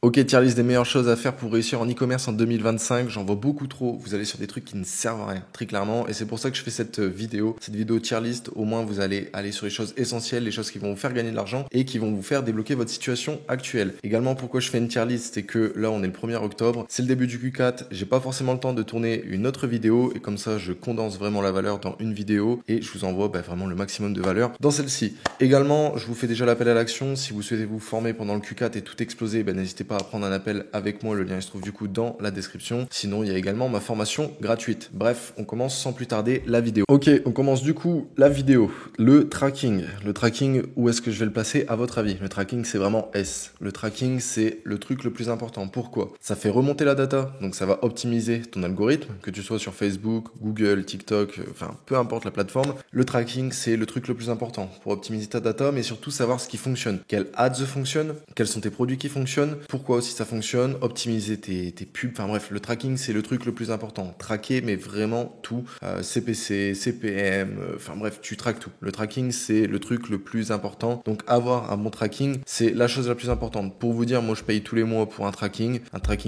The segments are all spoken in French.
Ok, tier list des meilleures choses à faire pour réussir en e-commerce en 2025. J'en vois beaucoup trop. Vous allez sur des trucs qui ne servent à rien, très clairement. Et c'est pour ça que je fais cette vidéo tier list. Au moins, vous allez aller sur les choses essentielles, les choses qui vont vous faire gagner de l'argent et qui vont vous faire débloquer votre situation actuelle. Également, pourquoi je fais une tier list, c'est que là, on est le 1er octobre. C'est le début du Q4. J'ai pas forcément le temps de tourner une autre vidéo. Et comme ça, je condense vraiment la valeur dans une vidéo et je vous envoie vraiment le maximum de valeur dans celle-ci. Également, je vous fais déjà l'appel à l'action. Si vous souhaitez vous former pendant le Q4 et tout exploser, n'hésitez pas à prendre un appel avec moi, le lien il se trouve du coup dans la description. Sinon, il y a également ma formation gratuite. Bref, on commence sans plus tarder la vidéo. Ok, on commence du coup la vidéo. Le tracking. Le tracking, où est-ce que je vais le placer à votre avis? Le tracking, c'est vraiment S. Le tracking, c'est le truc le plus important. Pourquoi? Ça fait remonter la data, donc ça va optimiser ton algorithme, que tu sois sur Facebook, Google, TikTok, enfin peu importe la plateforme. Le tracking, c'est le truc le plus important pour optimiser ta data, mais surtout savoir ce qui fonctionne. Quels ads fonctionnent, quels sont tes produits qui fonctionnent, pourquoi aussi ça fonctionne, optimiser tes pubs, enfin bref, le tracking c'est le truc le plus important. Traquer mais vraiment tout, CPC, CPM, enfin bref, tu traques tout. Le tracking c'est le truc le plus important. Donc avoir un bon tracking, c'est la chose la plus importante. Pour vous dire, moi je paye tous les mois pour un tracking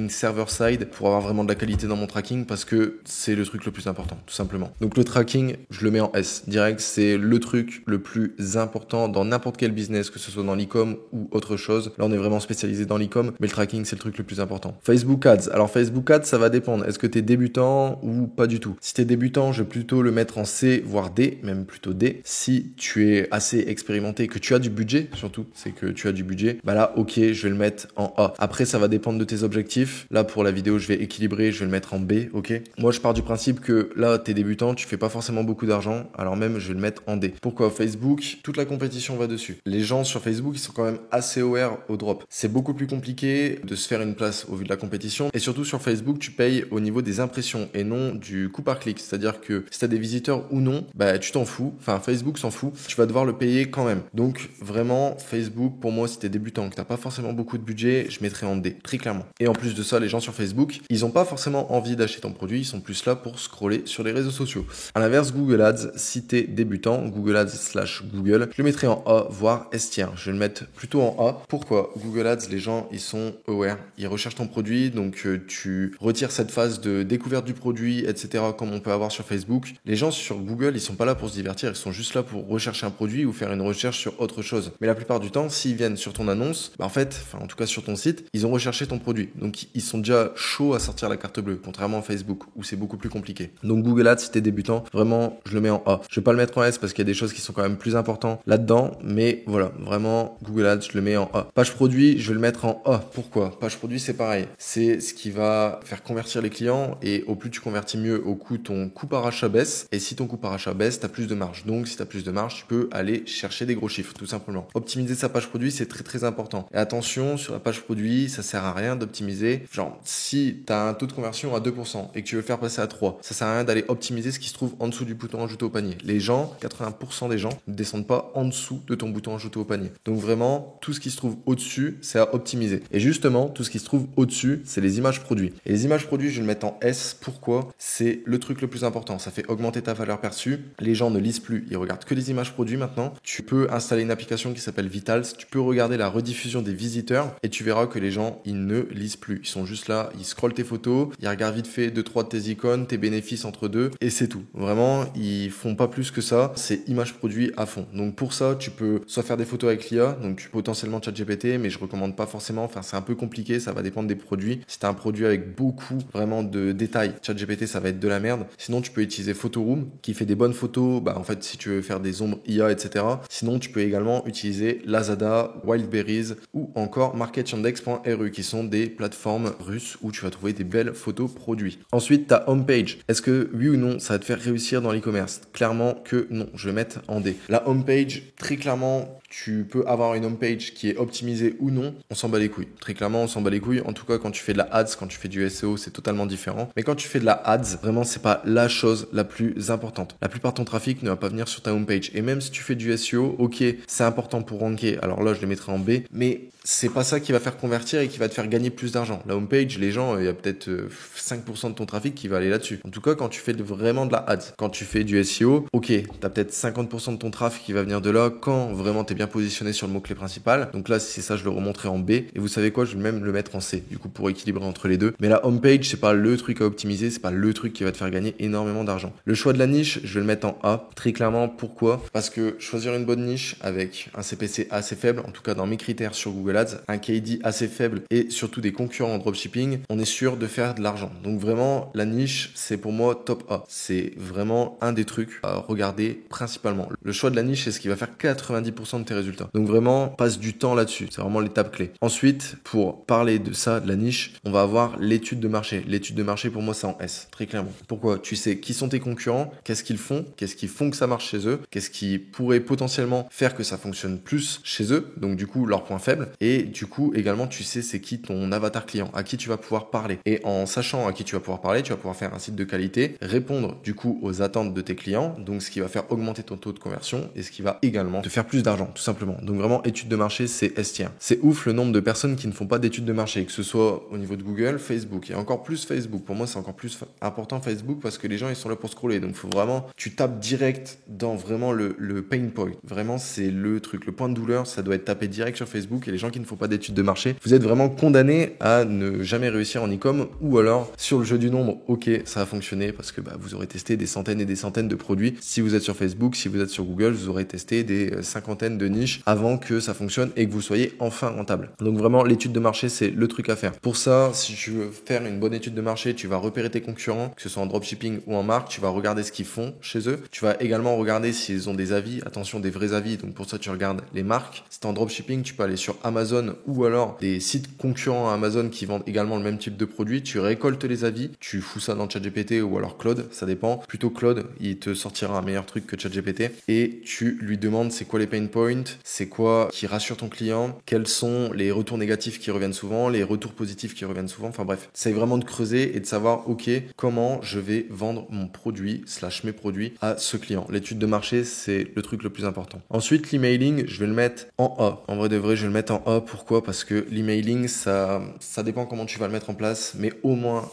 server-side pour avoir vraiment de la qualité dans mon tracking parce que c'est le truc le plus important, tout simplement. Donc le tracking, je le mets en S. Direct, c'est le truc le plus important dans n'importe quel business, que ce soit dans l'e-com ou autre chose. Là, on est vraiment spécialisé dans l'e-com, mais le tracking, c'est le truc le plus important. Facebook Ads. Alors, Facebook Ads, ça va dépendre. Est-ce que tu es débutant ou pas du tout? Si tu es débutant, je vais plutôt le mettre en C, voire D, même plutôt D. Si tu es assez expérimenté, que tu as du budget, surtout, c'est que tu as du budget, là, ok, je vais le mettre en A. Après, ça va dépendre de tes objectifs. Là, pour la vidéo, je vais équilibrer, je vais le mettre en B, ok? Moi, je pars du principe que là, tu es débutant, tu fais pas forcément beaucoup d'argent, alors même, je vais le mettre en D. Pourquoi? Facebook, toute la compétition va dessus. Les gens sur Facebook, ils sont quand même assez aware au drop. C'est beaucoup plus compliqué de se faire une place au vu de la compétition. Et surtout sur Facebook, tu payes au niveau des impressions et non du coût par clic. C'est-à-dire que si tu as des visiteurs ou non, tu t'en fous. Enfin, Facebook s'en fout. Tu vas devoir le payer quand même. Donc vraiment, Facebook, pour moi, si t'es débutant, que t'as pas forcément beaucoup de budget, je mettrais en D, très clairement. Et en plus de ça, les gens sur Facebook, ils ont pas forcément envie d'acheter ton produit. Ils sont plus là pour scroller sur les réseaux sociaux. À l'inverse, Google Ads, si t'es débutant, Google Ads/Google, je le mettrais en A, voire S tier. Je vais le mettre plutôt en A. Pourquoi? Google Ads, les gens, ils sont aware. Ils recherchent ton produit, donc tu retires cette phase de découverte du produit, etc., comme on peut avoir sur Facebook. Les gens sur Google, ils sont pas là pour se divertir, ils sont juste là pour rechercher un produit ou faire une recherche sur autre chose. Mais la plupart du temps, s'ils viennent sur ton annonce, en tout cas sur ton site, ils ont recherché ton produit. Donc ils sont déjà chauds à sortir la carte bleue, contrairement à Facebook, où c'est beaucoup plus compliqué. Donc Google Ads, si t'es débutant, vraiment, je le mets en A. Je vais pas le mettre en S parce qu'il y a des choses qui sont quand même plus importantes là-dedans, mais voilà, vraiment, Google Ads, je le mets en A. Page produit, je vais le mettre en A. Pourquoi? Page produit, c'est pareil. C'est ce qui va faire convertir les clients et au plus tu convertis mieux, au coup, ton coût par achat baisse. Et si ton coût par achat baisse, tu as plus de marge. Donc, si tu as plus de marge, tu peux aller chercher des gros chiffres, tout simplement. Optimiser sa page produit, c'est très, très important. Et attention, sur la page produit, ça sert à rien d'optimiser. Genre, si tu as un taux de conversion à 2% et que tu veux le faire passer à 3, ça sert à rien d'aller optimiser ce qui se trouve en dessous du bouton ajouter au panier. Les gens, 80% des gens, ne descendent pas en dessous de ton bouton ajouter au panier. Donc vraiment, tout ce qui se trouve au-dessus, c'est à optimiser. Et justement, tout ce qui se trouve au-dessus, c'est les images produits. Et les images produits, je vais le mettre en S. Pourquoi? C'est le truc le plus important. Ça fait augmenter ta valeur perçue. Les gens ne lisent plus, ils regardent que les images produits maintenant. Tu peux installer une application qui s'appelle Vitals. Tu peux regarder la rediffusion des visiteurs et tu verras que les gens, ils ne lisent plus. Ils sont juste là, ils scrollent tes photos, ils regardent vite fait 2-3 de tes icônes, tes bénéfices entre deux et c'est tout. Vraiment, ils font pas plus que ça. C'est images produits à fond. Donc pour ça, tu peux soit faire des photos avec l'IA, donc potentiellement ChatGPT, mais je recommande pas forcément. Enfin, c'est un peu compliqué, ça va dépendre des produits. Si tu as un produit avec beaucoup vraiment de détails, ChatGPT, ça va être de la merde. Sinon, tu peux utiliser Photoroom qui fait des bonnes photos. En fait, si tu veux faire des ombres IA, etc. Sinon, tu peux également utiliser Lazada, Wildberries ou encore MarketIndex.ru qui sont des plateformes russes où tu vas trouver des belles photos produits. Ensuite, ta homepage. Est-ce que oui ou non, ça va te faire réussir dans l'e-commerce? Clairement que non. Je vais mettre en D. La homepage, très clairement, tu peux avoir une homepage qui est optimisée ou non, on s'en bat les couilles. Très clairement, on s'en bat les couilles. En tout cas, quand tu fais de la ads, quand tu fais du SEO, c'est totalement différent. Mais quand tu fais de la ads, vraiment, c'est pas la chose la plus importante. La plupart de ton trafic ne va pas venir sur ta homepage. Et même si tu fais du SEO, ok, c'est important pour ranker. Alors là, je les mettrai en B. Mais c'est pas ça qui va faire convertir et qui va te faire gagner plus d'argent. La homepage, les gens, il y a peut-être 5% de ton trafic qui va aller là-dessus. En tout cas, quand tu fais vraiment de la ads, quand tu fais du SEO, ok, t'as peut-être 50% de ton trafic qui va venir de là quand vraiment t'es bien positionné sur le mot-clé principal. Donc là, c'est ça, je le remonterai en B. Et vous savez quoi, je vais même le mettre en C, du coup, pour équilibrer entre les deux. Mais la homepage, c'est pas le truc à optimiser, c'est pas le truc qui va te faire gagner énormément d'argent. Le choix de la niche, je vais le mettre en A. Très clairement, pourquoi? Parce que choisir une bonne niche avec un CPC assez faible, en tout cas dans mes critères sur Google Ads, un KD assez faible et surtout des concurrents en dropshipping, on est sûr de faire de l'argent. Donc vraiment, la niche, c'est pour moi top A. C'est vraiment un des trucs à regarder principalement. Le choix de la niche, c'est ce qui va faire 90% de tes résultats. Donc vraiment, passe du temps là-dessus. C'est vraiment l'étape clé. Ensuite, pour parler de ça, de la niche, on va avoir l'étude de marché. L'étude de marché, pour moi, c'est en S, très clairement. Pourquoi? Tu sais qui sont tes concurrents, qu'est-ce qu'ils font que ça marche chez eux, qu'est-ce qui pourrait potentiellement faire que ça fonctionne plus chez eux, donc du coup, leurs points faibles. Et du coup, également, tu sais c'est qui ton avatar client, à qui tu vas pouvoir parler. Et en sachant à qui tu vas pouvoir parler, tu vas pouvoir faire un site de qualité, répondre du coup aux attentes de tes clients, donc ce qui va faire augmenter ton taux de conversion et ce qui va également te faire plus d'argent, tout simplement. Donc vraiment, étude de marché, c'est S-tier. C'est ouf le nombre de personnes qui ne font pas d'études de marché, que ce soit au niveau de Google, Facebook, et encore plus Facebook. Pour moi, c'est encore plus important Facebook parce que les gens, ils sont là pour scroller. Donc, faut vraiment, tu tapes direct dans vraiment le pain point. Vraiment, c'est le truc, le point de douleur, ça doit être tapé direct sur Facebook. Et les gens qui ne font pas d'études de marché, vous êtes vraiment condamnés à ne jamais réussir en e-com, ou alors sur le jeu du nombre, ok, ça a fonctionné parce que vous aurez testé des centaines et des centaines de produits. Si vous êtes sur Facebook, si vous êtes sur Google, vous aurez testé des cinquantaines de niches avant que ça fonctionne et que vous soyez enfin rentable. Donc vraiment, l'étude de marché, c'est le truc à faire. Pour ça, si tu veux faire une bonne étude de marché, tu vas repérer tes concurrents, que ce soit en dropshipping ou en marque, tu vas regarder ce qu'ils font chez eux. Tu vas également regarder s'ils ont des avis, attention, des vrais avis. Donc pour ça, tu regardes les marques. Si t'es en dropshipping, tu peux aller sur Amazon ou alors des sites concurrents à Amazon qui vendent également le même type de produit. Tu récoltes les avis, tu fous ça dans ChatGPT ou alors Claude, ça dépend. Plutôt Claude, il te sortira un meilleur truc que ChatGPT et tu lui demandes c'est quoi les pain points, c'est quoi qui rassure ton client, quels sont les retours négatifs qui reviennent souvent, les retours positifs qui reviennent souvent. Enfin bref, c'est vraiment de creuser et de savoir ok, comment je vais vendre mon produit / mes produits à ce client. L'étude de marché, c'est le truc le plus important. Ensuite, l'emailing, je vais le mettre en A. En vrai de vrai, je vais le mettre en A. Pourquoi? Parce que l'emailing, ça dépend comment tu vas le mettre en place, mais au moins,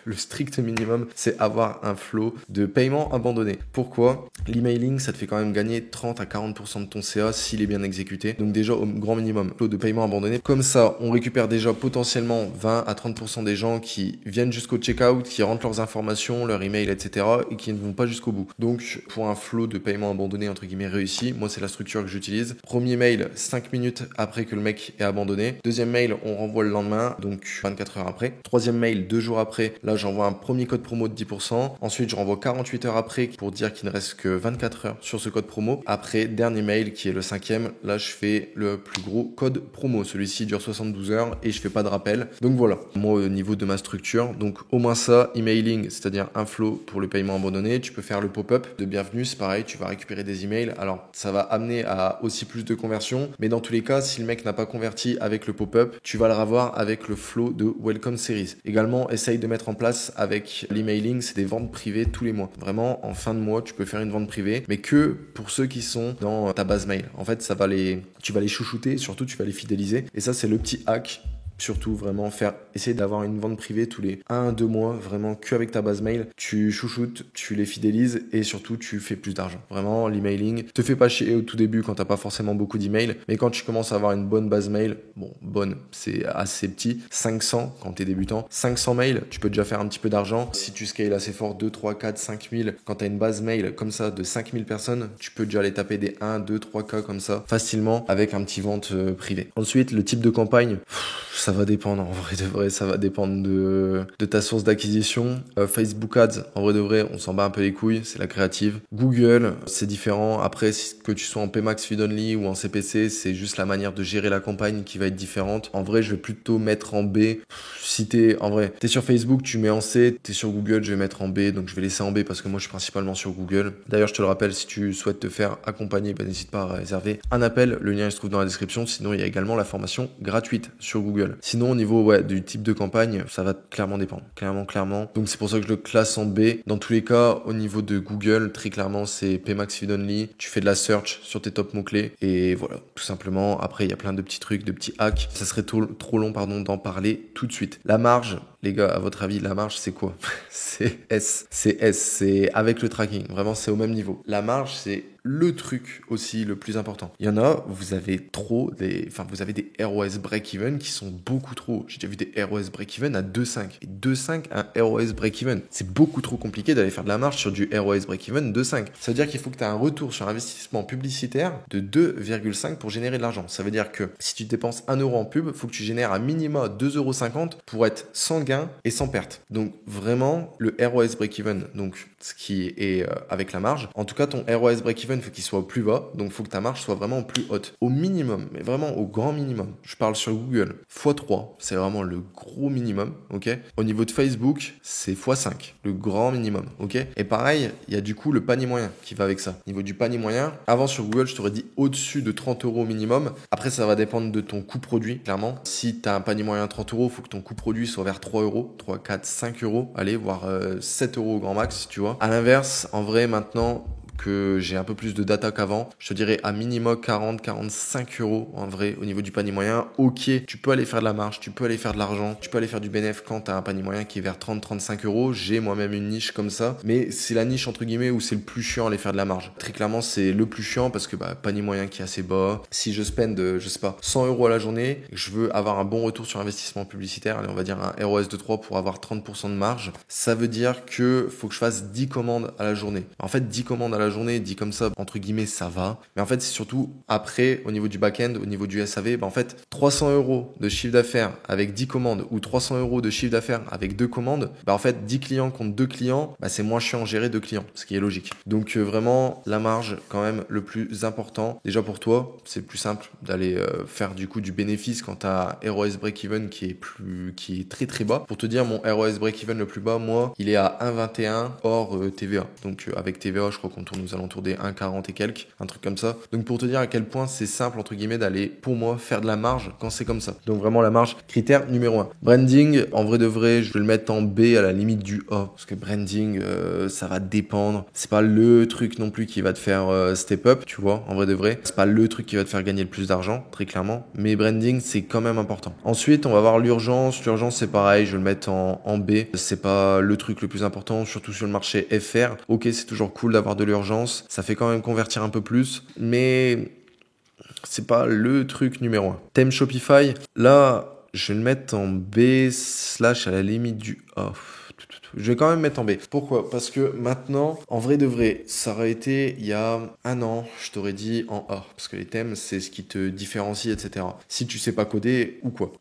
le strict minimum, c'est avoir un flow de paiement abandonné. Pourquoi? L'emailing, ça te fait quand même gagner 30 à 40% de ton CA s'il est bien exécuté. Donc déjà, au grand minimum, flow de paiement abandonné. Comme ça, on récupère déjà potentiellement 20 à 30% des gens qui viennent jusqu'au checkout, qui rentrent leurs informations, leur email, etc. et qui ne vont pas jusqu'au bout. Donc, pour un flow de paiement abandonné, entre guillemets, réussi, moi, c'est la structure que j'utilise. Premier mail, 5 minutes après que le mec est abandonné. Deuxième mail, on renvoie le lendemain, donc 24 heures après. Troisième mail, 2 jours après, là, j'envoie un premier code promo de 10%. Ensuite, je renvoie 48 heures après pour dire qu'il ne reste que 24 heures sur ce code promo. Après, dernier mail, qui est le cinquième, là, je fais le plus gros code promo. Celui-ci dure 72 heures et je fais pas de rappel. Donc voilà, moi, au niveau de ma structure, donc au moins ça, emailing, c'est-à-dire un flow pour le paiement abandonné. Tu peux faire le pop-up de bienvenue, c'est pareil, tu vas récupérer des emails. Alors, ça va amener à aussi plus de conversion, mais dans tous les cas, si le mec n'a pas converti avec le pop-up, tu vas le revoir avec le flow de Welcome Series. Également, essaye de mettre en place avec l'emailing, c'est des ventes privées tous les mois. Vraiment, en fin de mois, tu peux faire une vente privée, mais que pour ceux qui sont dans ta base mail. En fait, tu vas les chouchouter, surtout tu vas les fidéliser. Et ça, c'est le petit hack. Surtout vraiment essayer d'avoir une vente privée tous les 1-2 mois, vraiment que avec ta base mail, tu chouchoutes, tu les fidélises et surtout tu fais plus d'argent. Vraiment, l'emailing te fait pas chier au tout début quand t'as pas forcément beaucoup d'emails, mais quand tu commences à avoir une bonne base mail, bonne, c'est assez petit, 500 quand t'es débutant, 500 mails, tu peux déjà faire un petit peu d'argent. Si tu scales assez fort, 2, 3, 4, 5000, quand t'as une base mail comme ça de 5000 personnes, tu peux déjà aller taper des 1, 2, 3K comme ça facilement avec un petit vente privée. Ensuite, le type de campagne, ça va dépendre, en vrai de vrai, ça va dépendre de ta source d'acquisition. Facebook Ads, en vrai de vrai, on s'en bat un peu les couilles, c'est la créative. Google, c'est différent. Après, que tu sois en PMax Feed Only ou en CPC, c'est juste la manière de gérer la campagne qui va être différente. En vrai, je vais plutôt mettre en B. Si t'es sur Facebook, tu mets en C, t'es sur Google, je vais mettre en B, donc je vais laisser en B parce que moi, je suis principalement sur Google. D'ailleurs, je te le rappelle, si tu souhaites te faire accompagner, n'hésite pas à réserver un appel. Le lien, il se trouve dans la description. Sinon, il y a également la formation gratuite sur Google. Google. Sinon, au niveau du type de campagne, ça va clairement dépendre. Clairement. Donc, c'est pour ça que je le classe en B. Dans tous les cas, au niveau de Google, très clairement, c'est Pmax Feed Only. Tu fais de la search sur tes top mots-clés. Et voilà, tout simplement. Après, il y a plein de petits trucs, de petits hacks. Ça serait trop long, d'en parler tout de suite. La marge, les gars, à votre avis, la marge, c'est quoi? C'est S. C'est avec le tracking. Vraiment, c'est au même niveau. La marge, c'est le truc aussi le plus important. Il y en a, vous avez des ROS break-even qui sont beaucoup trop. J'ai déjà vu des ROS break-even à 2,5. Et 2,5 un ROS break-even. C'est beaucoup trop compliqué d'aller faire de la marge sur du ROS break-even 2,5. Ça veut dire qu'il faut que tu aies un retour sur investissement publicitaire de 2,5 pour générer de l'argent. Ça veut dire que si tu dépenses 1 euro en pub, il faut que tu génères à minima 2,50 euros pour être sans gain et sans perte. Donc vraiment, le ROS break-even, donc ce qui est avec la marge, en tout cas ton ROS break-even, il faut qu'il soit au plus bas, donc il faut que ta marge soit vraiment au plus haute. Au minimum, mais vraiment au grand minimum. Je parle sur Google, x3, c'est vraiment le gros minimum, ok. Au niveau de Facebook, c'est x5, le grand minimum, ok. Et pareil, il y a du coup le panier moyen qui va avec ça. Au niveau du panier moyen, avant sur Google, je t'aurais dit au-dessus de 30 euros minimum. Après, ça va dépendre de ton coût produit, clairement. Si tu as un panier moyen à 30 euros, il faut que ton coût produit soit vers 3 euros, 3, 4, 5 euros, allez, voire 7 euros au grand max, tu vois. À l'inverse, en vrai, maintenant que j'ai un peu plus de data qu'avant, je te dirais à minimum 40-45 euros en vrai au niveau du panier moyen. Ok, tu peux aller faire de la marge, tu peux aller faire de l'argent, tu peux aller faire du bénéf quand tu as un panier moyen qui est vers 30-35 euros. J'ai moi-même une niche comme ça, mais c'est la niche entre guillemets où c'est le plus chiant à aller faire de la marge. Très clairement, c'est le plus chiant parce que panier moyen qui est assez bas. Si je spend, je sais pas, 100 euros à la journée, je veux avoir un bon retour sur investissement publicitaire, allez, on va dire un ROS de 3 pour avoir 30% de marge. Ça veut dire que faut que je fasse 10 commandes à la journée. En fait, 10 commandes à la journée, dit comme ça, entre guillemets, ça va. Mais en fait, c'est surtout après, au niveau du back-end, au niveau du SAV, en fait, 300 euros de chiffre d'affaires avec 10 commandes ou 300 euros de chiffre d'affaires avec 2 commandes, en fait, 10 clients contre 2 clients, c'est moins chiant à gérer 2 clients, ce qui est logique. Donc, vraiment, la marge, quand même, le plus important. Déjà pour toi, c'est plus simple d'aller faire du coup du bénéfice quand tu as un ROS break-even qui est très très bas. Pour te dire, mon ROS break-even le plus bas, moi, il est à 1,21 hors TVA. Donc, avec TVA, je crois qu'on tourne aux alentours des 1,40 et quelques, un truc comme ça. Donc pour te dire à quel point c'est simple entre guillemets d'aller pour moi faire de la marge quand c'est comme ça. Donc vraiment la marge, critère numéro 1. Branding, en vrai de vrai, je vais le mettre en B à la limite du A parce que branding, ça va dépendre. C'est pas le truc non plus qui va te faire step up, tu vois, en vrai de vrai. C'est pas le truc qui va te faire gagner le plus d'argent, très clairement. Mais branding, c'est quand même important. Ensuite, on va voir l'urgence. L'urgence, c'est pareil, je vais le mettre en B. C'est pas le truc le plus important, surtout sur le marché FR. Ok, c'est toujours cool d'avoir de l'urgence. Ça fait quand même convertir un peu plus, mais c'est pas le truc numéro 1. Thème Shopify, là, je vais le mettre en B/ à la limite du A. Je vais quand même mettre en B. Pourquoi? Parce que maintenant, en vrai de vrai, ça aurait été il y a un an, je t'aurais dit en A. Parce que les thèmes, c'est ce qui te différencie, etc. Si tu sais pas coder ou quoi.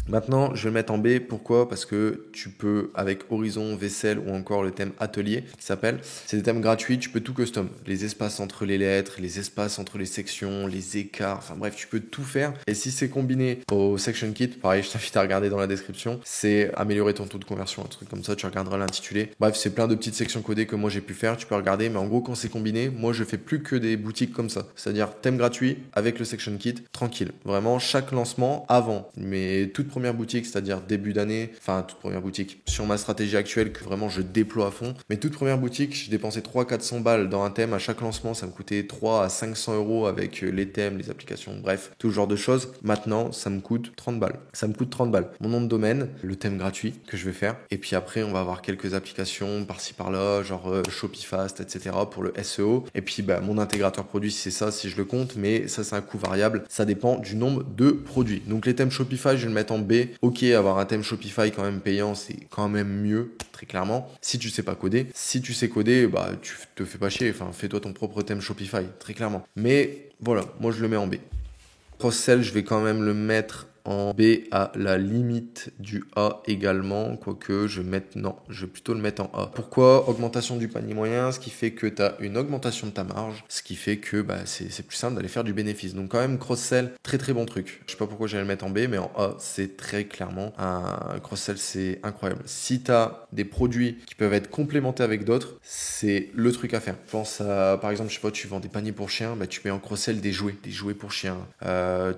Maintenant, je vais le mettre en B. Pourquoi? Parce que tu peux, avec Horizon, Vaisselle ou encore le thème Atelier qui s'appelle, c'est des thèmes gratuits, tu peux tout custom. Les espaces entre les lettres, les espaces entre les sections, les écarts, enfin bref, tu peux tout faire. Et si c'est combiné au Section Kit, pareil, je t'invite à regarder dans la description, c'est améliorer ton taux de conversion, un truc comme ça, tu regarderas l'intitulé. Bref, c'est plein de petites sections codées que moi j'ai pu faire, tu peux regarder, mais en gros, quand c'est combiné, moi je fais plus que des boutiques comme ça. C'est-à-dire thème gratuit avec le Section Kit, tranquille. Vraiment, chaque lancement avant, mais toute première boutique, c'est-à-dire début d'année, enfin toute première boutique, sur ma stratégie actuelle que vraiment je déploie à fond, mais toute première boutique, je dépensais 300-400 balles dans un thème à chaque lancement, ça me coûtait 3 à 500 euros avec les thèmes, les applications, bref, tout ce genre de choses. Maintenant, ça me coûte 30 balles. Ça me coûte 30 balles. Mon nom de domaine, le thème gratuit que je vais faire, et puis après, on va avoir quelques applications par-ci par-là, genre Shopifast, etc. pour le SEO, et puis mon intégrateur produit, c'est ça, si je le compte, mais ça, c'est un coût variable. Ça dépend du nombre de produits. Donc les thèmes Shopify, je vais le mettre en B. Ok, avoir un thème Shopify quand même payant, c'est quand même mieux, très clairement. Si tu sais pas coder, si tu sais coder, tu te fais pas chier. Enfin, fais-toi ton propre thème Shopify, très clairement. Mais voilà, moi je le mets en B. Cross-sell, je vais quand même le mettre en B à la limite du A également, quoique je vais plutôt le mettre en A. Pourquoi? Augmentation du panier moyen, ce qui fait que tu as une augmentation de ta marge, ce qui fait que c'est plus simple d'aller faire du bénéfice. Donc quand même cross-sell, très très bon truc. Je sais pas pourquoi j'allais le mettre en B, mais en A, c'est très clairement un cross-sell, c'est incroyable. Si tu as des produits qui peuvent être complémentés avec d'autres, c'est le truc à faire. Je pense à, par exemple, je sais pas, tu vends des paniers pour chiens, tu mets en cross-sell des jouets pour chiens.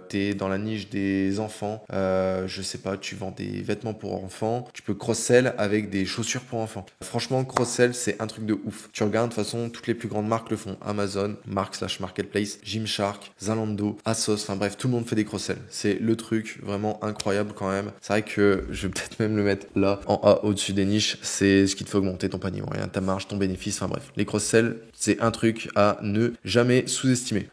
T'es dans la niche des enfants, enfants, je sais pas, tu vends des vêtements pour enfants, tu peux cross-sell avec des chaussures pour enfants. Franchement, cross-sell, c'est un truc de ouf. Tu regardes, de toute façon, toutes les plus grandes marques le font. Amazon, Mark/Marketplace, Gymshark, Zalando, Asos, enfin bref, tout le monde fait des cross-sell. C'est le truc vraiment incroyable quand même. C'est vrai que je vais peut-être même le mettre là, en A, au-dessus des niches. C'est ce qui te fait augmenter ton panier moyen, ta marge, ton bénéfice, enfin bref. Les cross-sell, c'est un truc à ne jamais sous-estimer.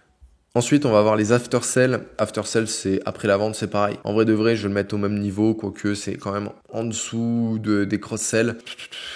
Ensuite, on va avoir les after sell. After sell, c'est après la vente, c'est pareil. En vrai de vrai, je vais le mettre au même niveau, quoique c'est quand même en dessous des cross-sell.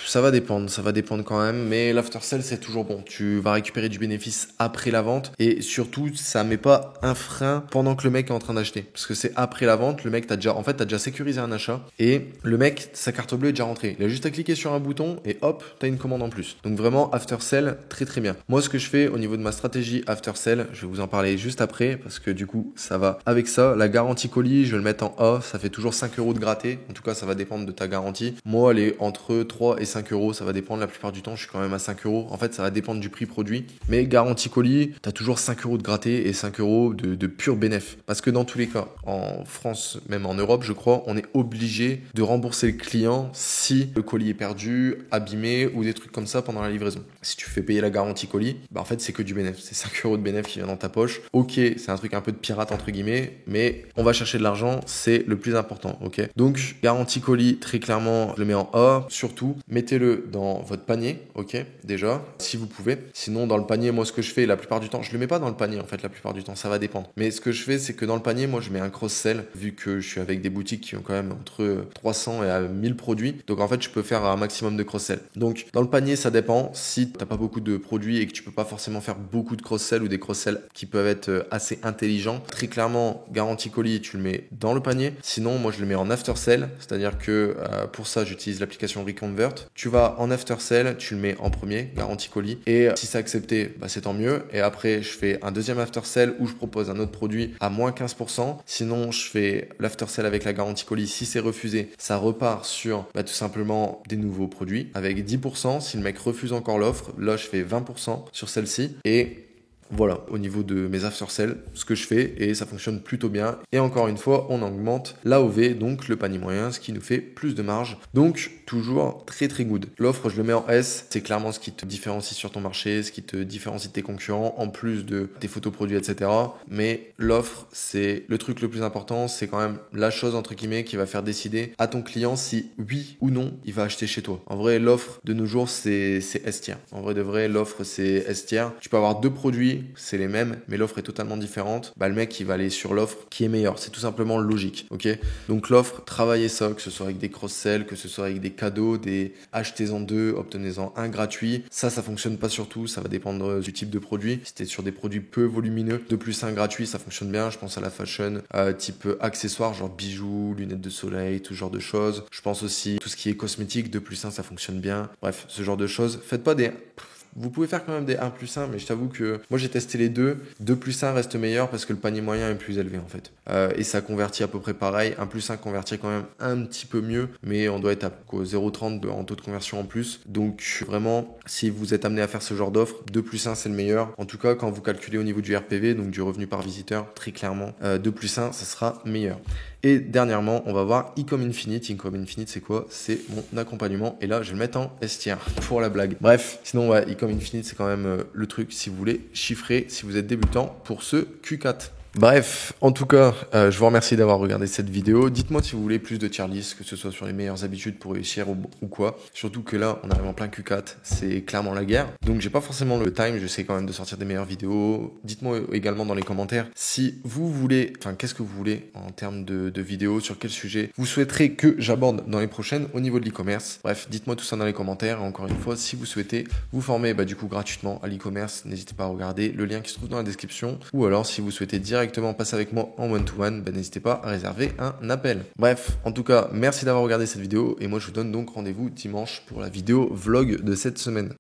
Ça va dépendre quand même. Mais l'after sell, c'est toujours bon. Tu vas récupérer du bénéfice après la vente. Et surtout, ça met pas un frein pendant que le mec est en train d'acheter. Parce que c'est après la vente, le mec, t'as déjà sécurisé un achat. Et le mec, sa carte bleue est déjà rentrée. Il a juste à cliquer sur un bouton et hop, t'as une commande en plus. Donc vraiment, after sell, très très bien. Moi, ce que je fais au niveau de ma stratégie after sell, je vais vous en parler juste après parce que du coup ça va avec ça. La garantie colis, je vais le mettre en A, ça fait toujours 5 € de gratté. En tout cas, ça va dépendre de ta garantie. Moi, elle est entre 3 et 5 €, ça va dépendre. La plupart du temps, je suis quand même à 5 €. En fait, ça va dépendre du prix produit. Mais garantie colis, t'as toujours 5 € de gratté et 5 € de pur bénéf. Parce que dans tous les cas, en France, même en Europe, je crois, on est obligé de rembourser le client si le colis est perdu, abîmé ou des trucs comme ça pendant la livraison. Si tu fais payer la garantie colis, bah en fait, c'est que du bénéf. C'est 5 € de bénéf qui vient dans ta poche. Ok, c'est un truc un peu de pirate entre guillemets, mais on va chercher de l'argent, c'est le plus important, ok. Donc garantie colis, très clairement, je le mets en A. Surtout, mettez-le dans votre panier, ok, déjà, si vous pouvez. Sinon, dans le panier, moi, ce que je fais, la plupart du temps, je le mets pas dans le panier, en fait, la plupart du temps, ça va dépendre. Mais ce que je fais, c'est que dans le panier, moi, je mets un cross-sell, vu que je suis avec des boutiques qui ont quand même entre 300 et 1000 produits. Donc en fait, je peux faire un maximum de cross-sell. Donc dans le panier, ça dépend. Si t'as pas beaucoup de produits et que tu peux pas forcément faire beaucoup de cross-sell ou des cross-sell qui peuvent être assez intelligent. Très clairement, garantie colis, tu le mets dans le panier. Sinon, moi, je le mets en after sell, c'est-à-dire que pour ça, j'utilise l'application Reconvert. Tu vas en after sell, tu le mets en premier, garantie colis. Et si c'est accepté, bah, c'est tant mieux. Et après, je fais un deuxième after sell où je propose un autre produit à moins 15%. Sinon, je fais l'after sell avec la garantie colis. Si c'est refusé, ça repart sur tout simplement des nouveaux produits avec 10%. Si le mec refuse encore l'offre, là, je fais 20% sur celle-ci. Et voilà, au niveau de mes after sell, ce que je fais et ça fonctionne plutôt bien. Et encore une fois, on augmente l'AOV, donc le panier moyen, ce qui nous fait plus de marge. Donc, toujours très très good. L'offre, je le mets en S, c'est clairement ce qui te différencie sur ton marché, ce qui te différencie de tes concurrents, en plus de tes photos produits, etc. Mais l'offre, c'est le truc le plus important, c'est quand même la chose, entre guillemets, qui va faire décider à ton client si oui ou non il va acheter chez toi. En vrai, l'offre de nos jours, c'est S tier. En vrai de vrai, l'offre, c'est S tier. Tu peux avoir deux produits, c'est les mêmes, mais l'offre est totalement différente. Bah, le mec, il va aller sur l'offre qui est meilleure. C'est tout simplement logique, ok? Donc l'offre, travaillez ça, que ce soit avec des cross-sell, que ce soit avec des cadeaux, des achetez-en deux, obtenez-en un gratuit. Ça fonctionne pas sur tout, ça va dépendre du type de produit. Si t'es sur des produits peu volumineux, 2 plus 1 gratuit, ça fonctionne bien. Je pense à la fashion, type accessoires, genre bijoux, lunettes de soleil, tout ce genre de choses. Je pense aussi tout ce qui est cosmétique, 2 plus 1, ça fonctionne bien. Bref, ce genre de choses. Faites pas des... Vous pouvez faire quand même des 1 plus 1, mais je t'avoue que moi j'ai testé les deux. 2 plus 1 reste meilleur parce que le panier moyen est plus élevé en fait. Et ça convertit à peu près pareil. 1 plus 1 convertit quand même un petit peu mieux, mais on doit être à 0,30 en taux de conversion en plus. Donc vraiment, si vous êtes amené à faire ce genre d'offre, 2 plus 1 c'est le meilleur. En tout cas, quand vous calculez au niveau du RPV, donc du revenu par visiteur, très clairement, 2 plus 1, ça sera meilleur. Et dernièrement, on va voir Ecom Infinite. Ecom Infinite, c'est quoi? C'est mon accompagnement. Et là, je vais le mettre en S tier pour la blague. Bref, sinon, ouais, Ecom Infinite, c'est quand même le truc si vous voulez chiffrer, si vous êtes débutant pour ce Q4. Bref, en tout cas, je vous remercie d'avoir regardé cette vidéo. Dites-moi si vous voulez plus de tier list, que ce soit sur les meilleures habitudes pour réussir ou quoi. Surtout que là, on arrive en plein Q4, c'est clairement la guerre. Donc j'ai pas forcément le time, j'essaie quand même de sortir des meilleures vidéos. Dites-moi également dans les commentaires si vous voulez, qu'est-ce que vous voulez en termes de vidéos, sur quel sujet vous souhaiterez que j'aborde dans les prochaines au niveau de l'e-commerce. Bref, dites-moi tout ça dans les commentaires. Et encore une fois, si vous souhaitez vous former du coup gratuitement à l'e-commerce, n'hésitez pas à regarder le lien qui se trouve dans la description. Ou alors si vous souhaitez directement passer avec moi en one-to-one, n'hésitez pas à réserver un appel. Bref, en tout cas, merci d'avoir regardé cette vidéo et moi je vous donne donc rendez-vous dimanche pour la vidéo vlog de cette semaine.